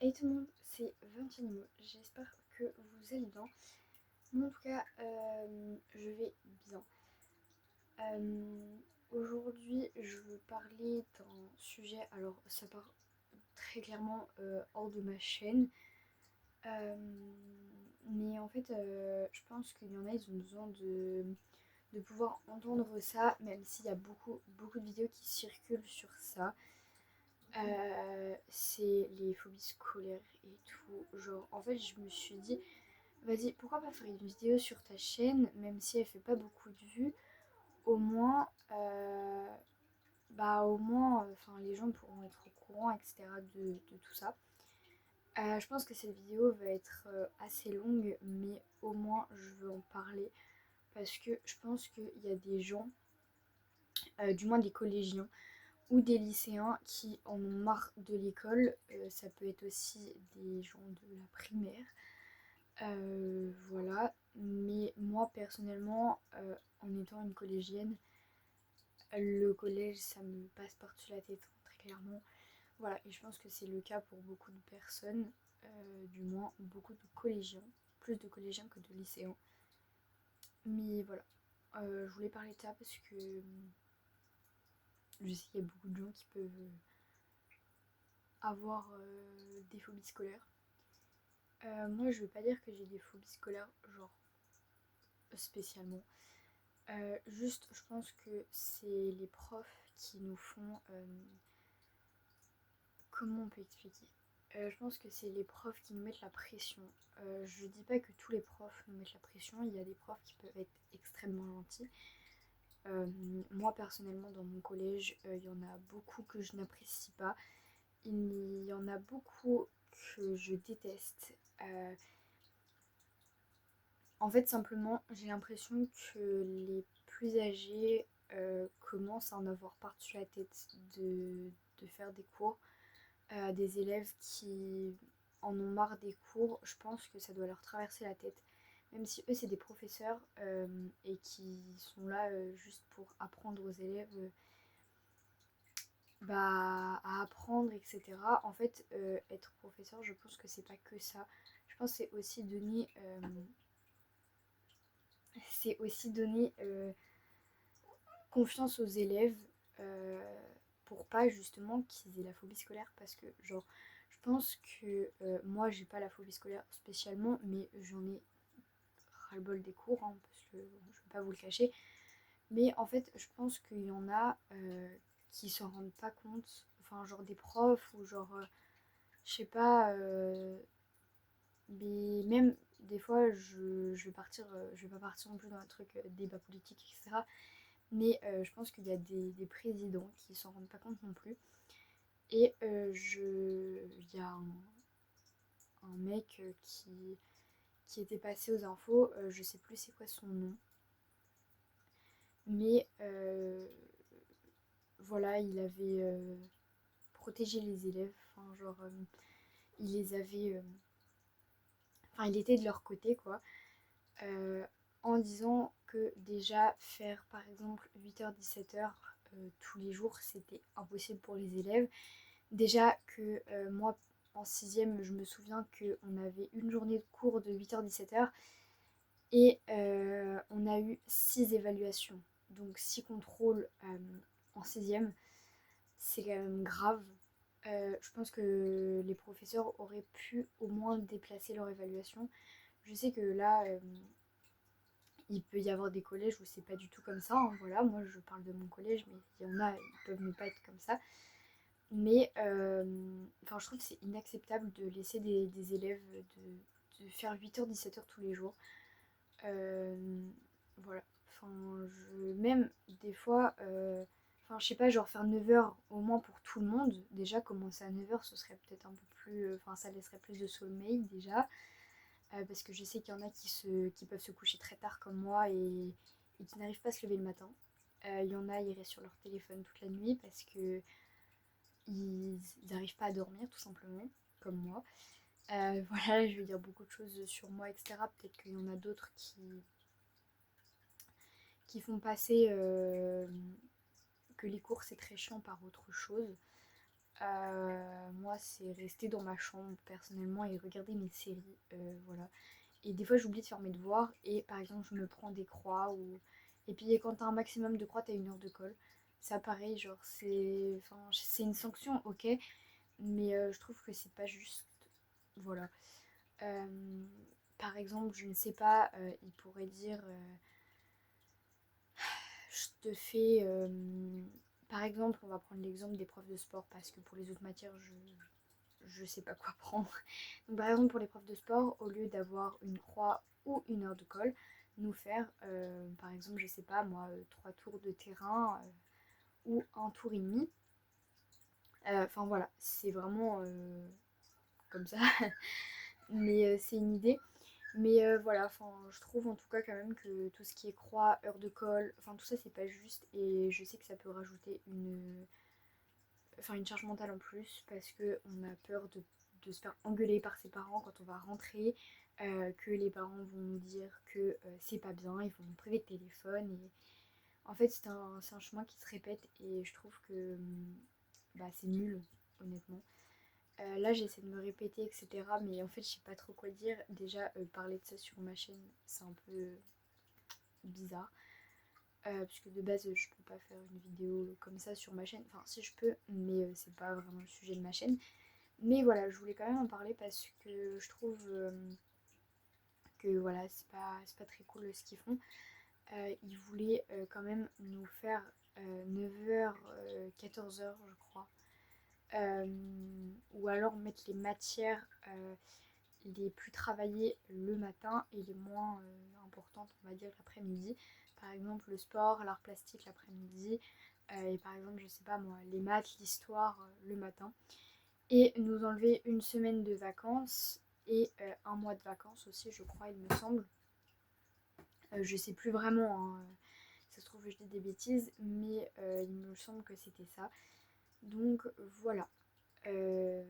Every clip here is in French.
Hey tout le monde, c'est Vincenimo. J'espère que vous allez bien. Moi en tout cas, je vais bien. Aujourd'hui, je veux parler d'un sujet. Alors, ça part très clairement hors de ma chaîne. Euh, mais en fait, je pense qu'il y en a, ils ont besoin de pouvoir entendre ça, même s'il y a beaucoup de vidéos qui circulent sur ça. C'est les phobies scolaires et tout. Genre, en fait, je me suis dit, vas-y, pourquoi pas faire une vidéo sur ta chaîne, même si elle fait pas beaucoup de vues, au moins, enfin, les gens pourront être au courant, etc. de tout ça. Je pense que cette vidéo va être assez longue, mais au moins je veux en parler parce que je pense qu'il y a des gens, du moins des collégiens, ou des lycéens qui en ont marre de l'école. Ça peut être aussi des gens de la primaire. Voilà. Mais moi personnellement, en étant une collégienne, le collège ça me passe par-dessus la tête, hein, très clairement. Voilà, et je pense que c'est le cas pour beaucoup de personnes, du moins beaucoup de collégiens, plus de collégiens que de lycéens. Mais voilà, je voulais parler de ça parce que je sais qu'il y a beaucoup de gens qui peuvent avoir des phobies scolaires. Moi, je veux pas dire que j'ai des phobies scolaires, genre spécialement. Juste, je pense que c'est les profs qui nous font. Comment on peut expliquer? Je pense que c'est les profs qui nous mettent la pression. Je dis pas que tous les profs nous mettent la pression, il y a des profs qui peuvent être extrêmement gentils. Moi personnellement dans mon collège, il y en a beaucoup que je n'apprécie pas. Il y en a beaucoup que je déteste. En fait, simplement, j'ai l'impression que les plus âgés commencent à en avoir par-dessus la tête de faire des cours à des élèves qui en ont marre des cours. Je pense que ça doit leur traverser la tête. Même si eux, c'est des professeurs et qui sont là juste pour apprendre aux élèves à apprendre, etc. En fait, être professeur, je pense que c'est pas que ça. Je pense que c'est aussi donner confiance aux élèves pour pas justement qu'ils aient la phobie scolaire parce que genre je pense que moi j'ai pas la phobie scolaire spécialement mais j'en ai ras-le-bol des cours hein, parce que bon, je vais pas vous le cacher mais en fait je pense qu'il y en a qui s'en rendent pas compte enfin genre des profs ou genre je sais pas mais même des fois je vais partir je vais pas partir non plus dans un truc débat politique etc. Mais je pense qu'il y a des présidents qui s'en rendent pas compte non plus. Et il y a un mec qui était passé aux infos, je sais plus c'est quoi son nom. Mais voilà, il avait protégé les élèves. Enfin, genre, il les avait. Enfin, il était de leur côté, quoi. euh, en disant que déjà faire par exemple 8h-17h tous les jours, c'était impossible pour les élèves. Déjà que moi, en sixième, je me souviens qu'on avait une journée de cours de 8h-17h et on a eu 6 évaluations. Donc 6 contrôles en sixième, c'est quand même grave. Je pense que les professeurs auraient pu au moins déplacer leur évaluation. Je sais que là, il peut y avoir des collèges où c'est pas du tout comme ça, hein, voilà, moi je parle de mon collège, mais il y en a, ils peuvent ne pas être comme ça. Mais enfin, je trouve que c'est inacceptable de laisser des élèves de faire 8h-17h tous les jours. Euh, voilà. Enfin, même des fois, enfin, je sais pas, genre faire 9h au moins pour tout le monde. Déjà, commencer à 9h, ce serait peut-être un peu plus. Enfin, ça laisserait plus de sommeil déjà. Parce que je sais qu'il y en a qui peuvent se coucher très tard comme moi et qui n'arrivent pas à se lever le matin. Il y en a, ils restent sur leur téléphone toute la nuit parce que ils n'arrivent pas à dormir tout simplement, comme moi. Voilà, je vais dire beaucoup de choses sur moi, etc. Peut-être qu'il y en a d'autres qui font passer que les cours c'est très chiant par autre chose. Moi, c'est rester dans ma chambre personnellement et regarder mes séries, voilà. Et des fois, j'oublie de faire mes devoirs et par exemple, je me prends des croix ou... Et puis quand t'as un maximum de croix, t'as 1 heure de colle. Ça, pareil, genre, c'est... Enfin, c'est une sanction, ok, mais je trouve que c'est pas juste. Voilà. Euh, Par exemple, je ne sais pas, il pourrait dire... je te fais... par exemple, on va prendre l'exemple des profs de sport parce que pour les autres matières, je sais pas quoi prendre. Donc, par exemple, pour les profs de sport, au lieu d'avoir une croix ou 1 heure de colle, nous faire, par exemple, je sais pas moi, 3 tours de terrain ou 1 tour et demi. Enfin voilà, c'est vraiment comme ça, mais c'est une idée. Mais voilà, enfin, je trouve en tout cas quand même que tout ce qui est croix, heure de colle, enfin tout ça c'est pas juste et je sais que ça peut rajouter une charge mentale en plus parce que on a peur de se faire engueuler par ses parents quand on va rentrer, que les parents vont nous dire que c'est pas bien, ils vont nous priver de téléphone et en fait c'est un chemin qui se répète et je trouve que bah, c'est nul honnêtement. Là j'essaie de me répéter etc mais en fait je sais pas trop quoi dire. Déjà parler de ça sur ma chaîne c'est un peu bizarre. Puisque de base je peux pas faire une vidéo comme ça sur ma chaîne. Enfin si je peux mais c'est pas vraiment le sujet de ma chaîne. Mais voilà je voulais quand même en parler parce que je trouve que voilà c'est pas très cool ce qu'ils font. Ils voulaient quand même nous faire 9h, 14h je crois. Ou alors mettre les matières les plus travaillées le matin et les moins importantes, on va dire, l'après-midi. Par exemple, le sport, l'art plastique l'après-midi. Et par exemple, je sais pas moi, les maths, l'histoire le matin. Et nous enlever 1 semaine de vacances et 1 mois de vacances aussi, je crois, il me semble. Je sais plus vraiment, hein, ça se trouve, je dis des bêtises, mais il me semble que c'était ça. Donc voilà. Euh,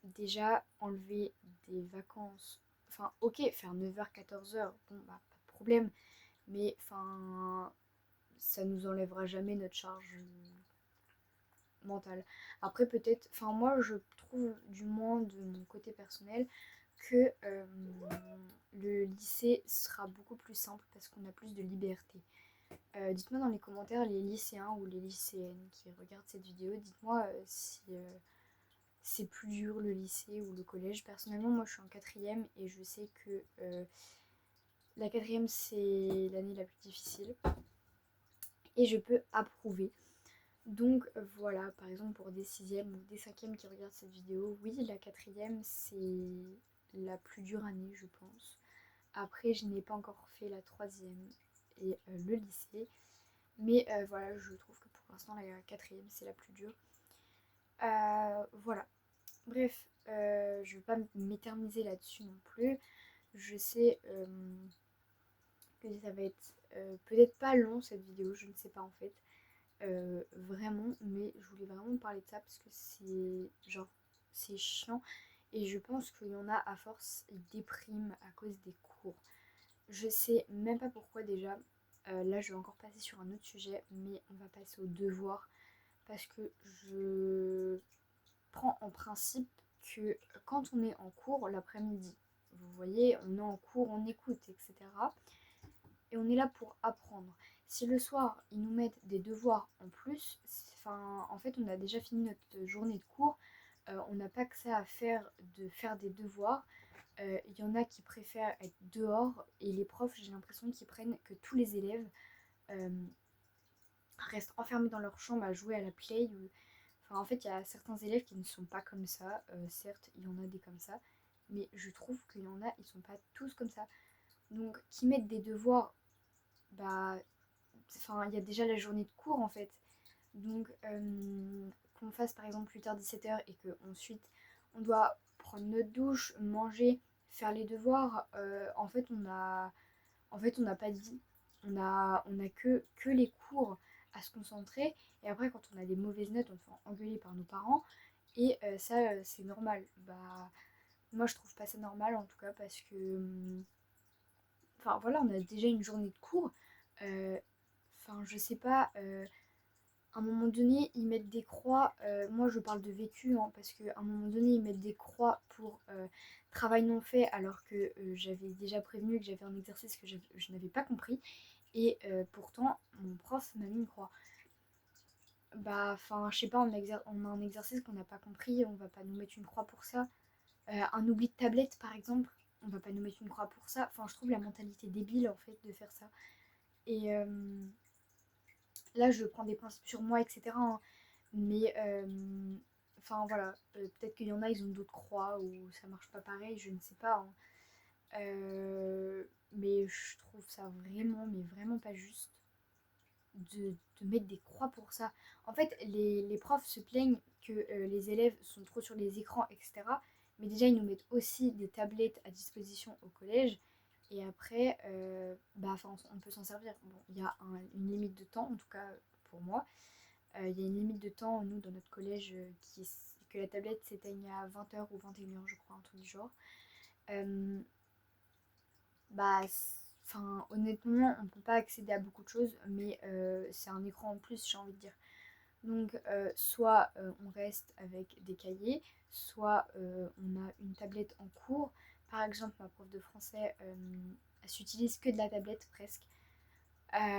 Déjà enlever des vacances, enfin ok faire 9h 14h bon bah pas de problème mais enfin ça nous enlèvera jamais notre charge mentale. Après peut-être, enfin moi je trouve du moins de mon côté personnel que le lycée sera beaucoup plus simple parce qu'on a plus de liberté. Dites-moi dans les commentaires les lycéens ou les lycéennes qui regardent cette vidéo, dites-moi si c'est plus dur le lycée ou le collège. Personnellement, moi je suis en quatrième et je sais que la quatrième c'est l'année la plus difficile et je peux approuver. Donc voilà, par exemple pour des sixièmes ou des cinquièmes qui regardent cette vidéo, oui la quatrième c'est la plus dure année je pense. Après je n'ai pas encore fait la troisième et le lycée, mais voilà je trouve que pour l'instant la quatrième c'est la plus dure. Voilà. Bref, je ne vais pas m'éterniser là-dessus non plus. Je sais que ça va être peut-être pas long cette vidéo, je ne sais pas en fait. Vraiment, mais je voulais vraiment parler de ça parce que c'est genre c'est chiant et je pense qu'il y en a à force ils dépriment à cause des cours. Je sais même pas pourquoi déjà. Là je vais encore passer sur un autre sujet mais on va passer aux devoirs parce que je prends en principe que quand on est en cours l'après-midi, vous voyez, on est en cours, on écoute, etc. Et on est là pour apprendre. Si le soir, ils nous mettent des devoirs en plus, enfin, en fait, on a déjà fini notre journée de cours, on n'a pas que ça à faire de faire des devoirs. Il y en a qui préfèrent être dehors et les profs, j'ai l'impression qu'ils prennent que tous les élèves euh, restent enfermés dans leur chambre à jouer à la play. Enfin, en fait, il y a certains élèves qui ne sont pas comme ça. Certes, il y en a des comme ça. Mais je trouve qu'il y en a, ils sont pas tous comme ça. Donc, qui mettent des devoirs, bah, enfin, il y a déjà la journée de cours en fait. Donc, qu'on fasse par exemple 8h-17h et qu'ensuite on doit prendre notre douche, manger, faire les devoirs, en fait, on n'a pas de vie. On a que les cours à se concentrer. Et après, quand on a des mauvaises notes, on se fait engueuler par nos parents. Et ça, c'est normal. Bah, moi, je trouve pas ça normal en tout cas parce que. Enfin, voilà, on a déjà une journée de cours. Enfin, je sais pas. un moment donné, ils mettent des croix. Moi, je parle de vécu, hein, parce qu'à un moment donné, ils mettent des croix pour travail non fait, alors que j'avais déjà prévenu que j'avais un exercice que je n'avais pas compris. Et pourtant, mon prof m'a mis une croix. Bah, enfin, je sais pas, on a un exercice qu'on n'a pas compris, on va pas nous mettre une croix pour ça. Un oubli de tablette, par exemple, on va pas nous mettre une croix pour ça. Enfin, je trouve la mentalité débile, en fait, de faire ça. Et là, je prends des principes sur moi, etc., hein. Mais, enfin, voilà, peut-être qu'il y en a, ils ont d'autres croix ou ça marche pas pareil, je ne sais pas, hein. Mais je trouve ça vraiment, mais vraiment pas juste de mettre des croix pour ça. En fait, les profs se plaignent que les élèves sont trop sur les écrans, etc. Mais déjà, ils nous mettent aussi des tablettes à disposition au collège. Et après, bah, enfin, on peut s'en servir. Bon, il y a une limite de temps, en tout cas pour moi. Il y a une limite de temps, nous, dans notre collège, que la tablette s'éteigne à 20 h ou 21 h, je crois, un truc du genre. Euh, Bah, enfin, honnêtement, on peut pas accéder à beaucoup de choses, mais c'est un écran en plus, j'ai envie de dire. Donc, soit on reste avec des cahiers, soit on a une tablette en cours. Par exemple, ma prof de français, elle s'utilise que de la tablette presque.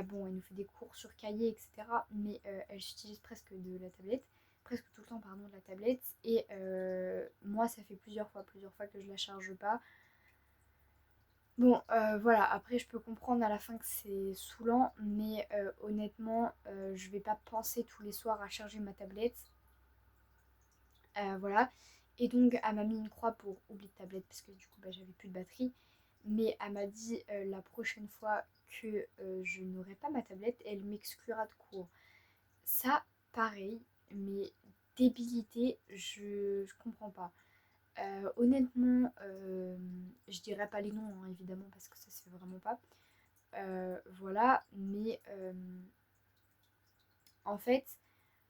Bon, elle nous fait des cours sur cahier, etc. Mais elle s'utilise presque de la tablette, presque tout le temps, pardon, de la tablette. Et moi, ça fait plusieurs fois que je la charge pas. Bon, voilà, après je peux comprendre à la fin que c'est saoulant, mais honnêtement, je vais pas penser tous les soirs à charger ma tablette. Voilà. Et donc, elle m'a mis une croix pour oublier de tablette parce que du coup, bah, j'avais plus de batterie. Mais elle m'a dit la prochaine fois que je n'aurai pas ma tablette, elle m'exclura de cours. Ça, pareil, mais débilité, je comprends pas. Honnêtement, je dirais pas les noms, hein, évidemment, parce que ça se fait vraiment pas. Voilà, mais en fait,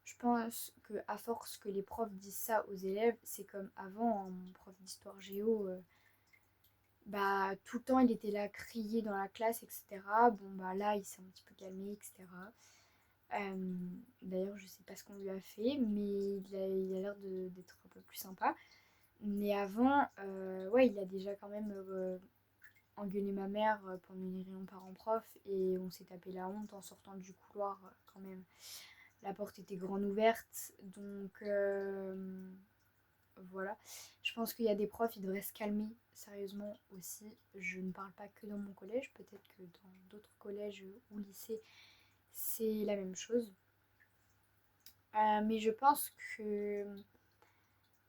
je pense que à force que les profs disent ça aux élèves, c'est comme avant, hein, mon prof d'histoire géo, bah tout le temps il était là à crier dans la classe, etc. Bon bah là il s'est un petit peu calmé, etc. D'ailleurs je sais pas ce qu'on lui a fait, mais il a l'air d'être un peu plus sympa. Mais avant, ouais, il a déjà quand même engueulé ma mère pendant une réunion parents-prof et on s'est tapé la honte en sortant du couloir quand même. La porte était grande ouverte, donc voilà. Je pense qu'il y a des profs, ils devraient se calmer sérieusement aussi. Je ne parle pas que dans mon collège, peut-être que dans d'autres collèges ou lycées, c'est la même chose. Mais je pense que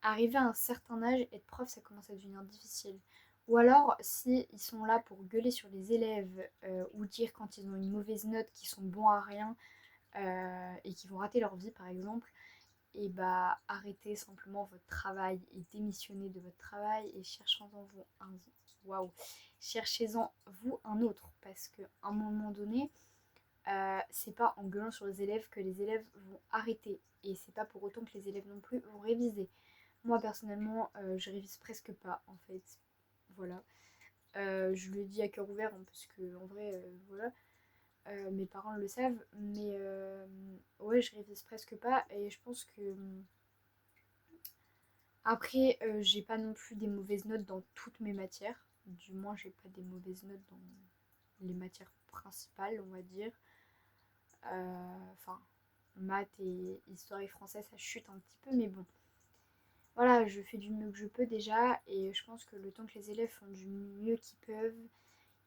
arrivé à un certain âge, être prof, ça commence à devenir difficile. Ou alors, si ils sont là pour gueuler sur les élèves ou dire quand ils ont une mauvaise note qu'ils sont bons à rien et qu'ils vont rater leur vie, par exemple, et bah arrêtez simplement votre travail et démissionnez de votre travail et cherchez-en vous un, waouh, cherchez-en vous un autre parce qu'à un moment donné, c'est pas en gueulant sur les élèves que les élèves vont arrêter et c'est pas pour autant que les élèves non plus vont réviser. Moi personnellement, je révise presque pas en fait. Voilà. Je le dis à cœur ouvert hein, parce que en vrai, voilà, mes parents le savent, mais ouais, je révise presque pas et je pense que après, j'ai pas non plus des mauvaises notes dans toutes mes matières. Du moins, j'ai pas des mauvaises notes dans les matières principales, on va dire. Enfin, maths et histoire et français, ça chute un petit peu, mais bon. Voilà, je fais du mieux que je peux déjà, et je pense que le temps que les élèves font du mieux qu'ils peuvent,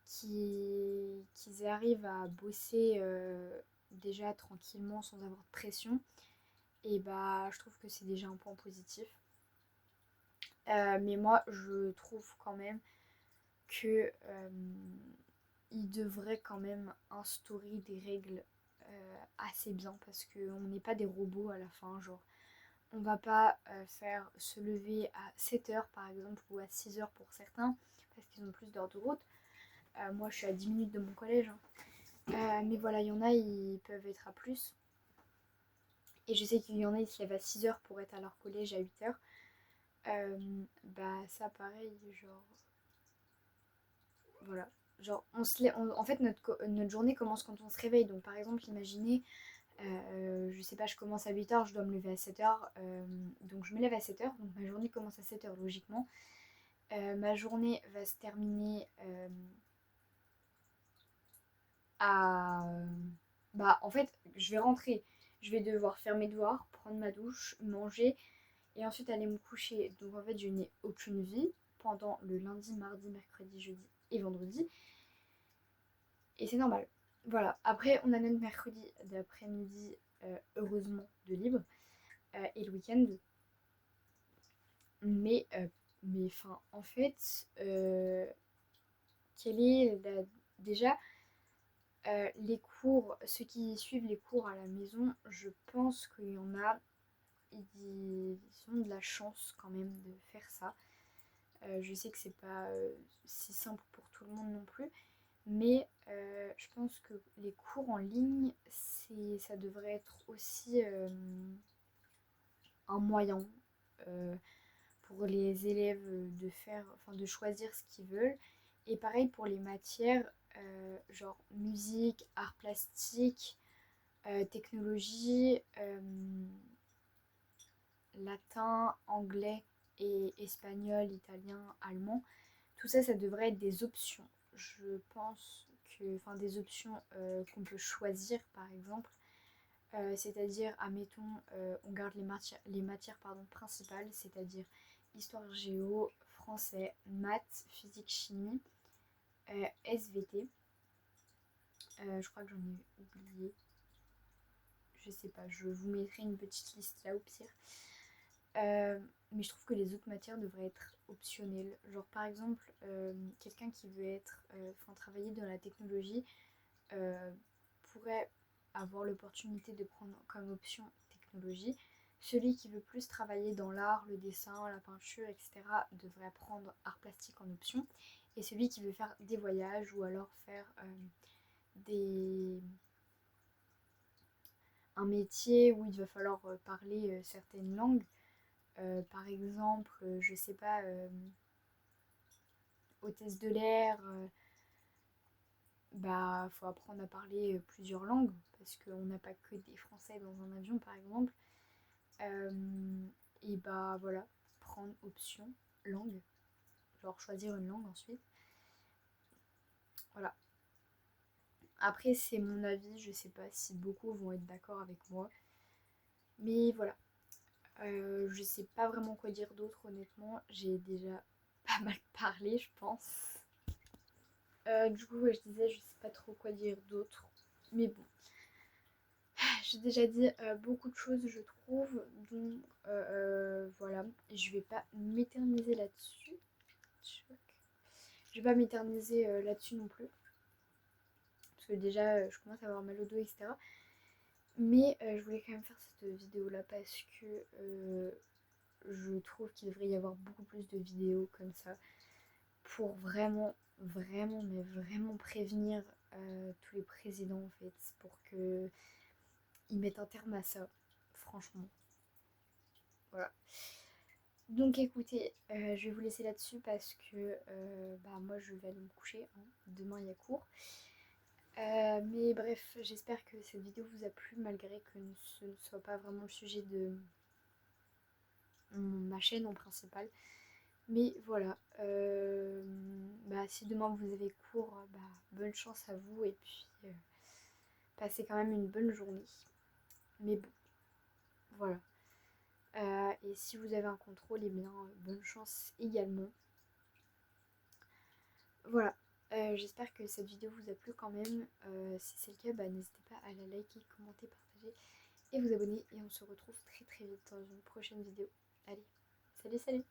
qu'ils arrivent à bosser déjà tranquillement sans avoir de pression, et bah je trouve que c'est déjà un point positif. Mais moi, je trouve quand même que il devrait quand même instaurer des règles assez bien parce qu'on n'est pas des robots à la fin, genre on va pas faire se lever à 7 h par exemple ou à 6 h pour certains parce qu'ils ont plus d'heures de route. Moi je suis à 10 minutes de mon collège, hein. Mais voilà, il y en a, ils peuvent être à plus. Et je sais qu'il y en a, ils se lèvent à 6 h pour être à leur collège à 8 h. Bah ça pareil, genre voilà. Genre, en fait, notre journée commence quand on se réveille. Donc, par exemple, imaginez, Je sais pas, je commence à 8h, je dois me lever à 7h. Donc je me lève à 7h, donc ma journée commence à 7h logiquement. Ma journée va se terminer à... Bah en fait, je vais rentrer, je vais devoir faire mes devoirs, prendre ma douche, manger et ensuite aller me coucher. Donc en fait, je n'ai aucune vie pendant le lundi, mardi, mercredi, jeudi et vendredi. Et c'est normal. Voilà. Après, on a notre mercredi d'après-midi, heureusement, de libre. Et le week-end. Mais enfin, en fait, quelle est la... Déjà, les cours, ceux qui suivent les cours à la maison, je pense qu'il y en a, ils ont de la chance quand même de faire ça. Je sais que c'est pas si simple pour tout le monde non plus, mais je pense que les cours en ligne, ça devrait être aussi un moyen pour les élèves de faire, enfin de choisir ce qu'ils veulent. Et pareil pour les matières, genre musique, art plastique, technologie, latin, anglais et espagnol, italien, allemand. Tout ça, ça devrait être des options. Je pense que, enfin, des options qu'on peut choisir, par exemple. C'est-à-dire, admettons, on garde les matières pardon, principales, c'est-à-dire histoire géo, français, maths, physique, chimie, SVT. Je crois que j'en ai oublié. Je sais pas, je vous mettrai une petite liste là au pire. Mais je trouve que les autres matières devraient être optionnelles. Genre par exemple, quelqu'un qui veut être, travailler dans la technologie pourrait avoir l'opportunité de prendre comme option technologie. Celui qui veut plus travailler dans l'art, le dessin, la peinture, etc. devrait prendre art plastique en option. Et celui qui veut faire des voyages ou alors faire des... un métier où il va falloir parler certaines langues, par exemple, je sais pas, hôtesse de l'air, bah faut apprendre à parler plusieurs langues parce qu'on n'a pas que des Français dans un avion par exemple. Euh, et bah voilà, prendre option langue, genre choisir une langue ensuite. Voilà. Après c'est mon avis, je sais pas si beaucoup vont être d'accord avec moi. Mais voilà. Je sais pas vraiment quoi dire d'autre honnêtement. J'ai déjà pas mal parlé je pense. Du coup ouais, je disais je sais pas trop quoi dire d'autre. Mais bon. J'ai déjà dit beaucoup de choses je trouve. Donc voilà. Je vais pas m'éterniser là-dessus. Je vais pas m'éterniser là-dessus non plus. Parce que déjà je commence à avoir mal au dos, etc. Mais je voulais quand même faire cette vidéo là parce que je trouve qu'il devrait y avoir beaucoup plus de vidéos comme ça pour vraiment, vraiment, mais vraiment prévenir tous les présidents en fait, pour que ils mettent un terme à ça, franchement. Voilà. Donc écoutez, je vais vous laisser là-dessus parce que bah, moi je vais aller me coucher, hein. Demain il y a cours. Mais bref, j'espère que cette vidéo vous a plu malgré que ce ne soit pas vraiment le sujet de ma chaîne en principal. Mais voilà, bah, si demain vous avez cours, bah, bonne chance à vous et puis passez quand même une bonne journée. Mais bon, voilà. Et si vous avez un contrôle, eh bien bonne chance également. Voilà, j'espère que cette vidéo vous a plu quand même. Si c'est le cas, bah, n'hésitez pas à la liker, commenter, partager et vous abonner. Et on se retrouve très très vite dans une prochaine vidéo. Allez, salut salut!